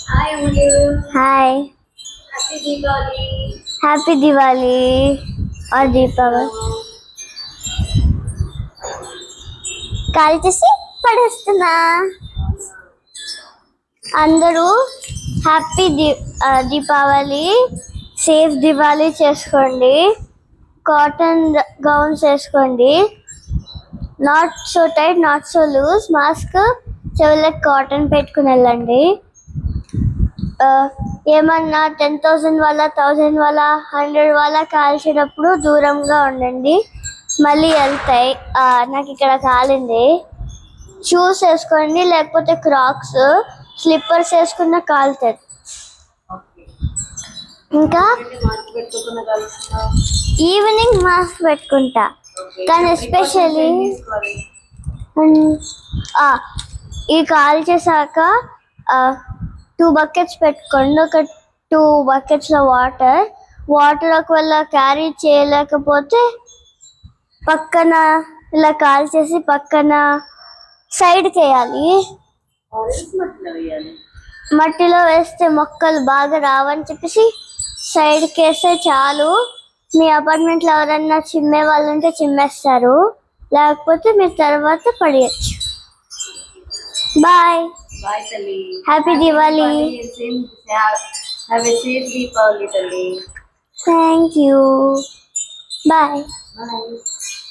Hi, Mulu. हाय Happy Diwali. Happy Diwali और Deepavali call చేసి పడేస్తున్నా అందరూ హ్యాపీ దీపావళి సేఫ్ దివాళీ చేసుకోండి కాటన్ గౌన్స్ వేసుకోండి not so tight not so loose mask చెవులకు కాటన్ పెట్టుకుని వెళ్ళండి ఏమన్నా 10,000 వాళ్ళ 1,000 వాళ్ళ 100 వాళ్ళ కాల్చేటప్పుడు దూరంగా ఉండండి మళ్ళీ వెళ్తాయి నాకు ఇక్కడ కాలింది షూస్ వేసుకోండి లేకపోతే క్రాక్స్ స్లిప్పర్స్ వేసుకున్న కాలుతుంది ఇంకా ఈవినింగ్ మాస్క్ పెట్టుకుంటా కానీ ఎస్పెషల్లీ ఈ కాల్ చేశాక 2 బకెట్స్ పెట్టుకోండి ఒక 2 బకెట్స్లో వాటర్ ఒకవేళ క్యారీ చేయలేకపోతే పక్కన ఇలా కాల్ చేసి పక్కన సైడ్కి వేయాలి మట్టిలో వేస్తే మొక్కలు బాగా రావని చెప్పేసి సైడ్కి వేస్తే చాలు మీ అపార్ట్మెంట్లో ఎవరన్నా చిమ్మే వాళ్ళు ఉంటే చిమ్మేస్తారు లేకపోతే మీరు తర్వాత పడేయచ్చు bye Bye, Tali. Happy Diwali Have a safe Deepavali, Tali. Thank you bye Bye.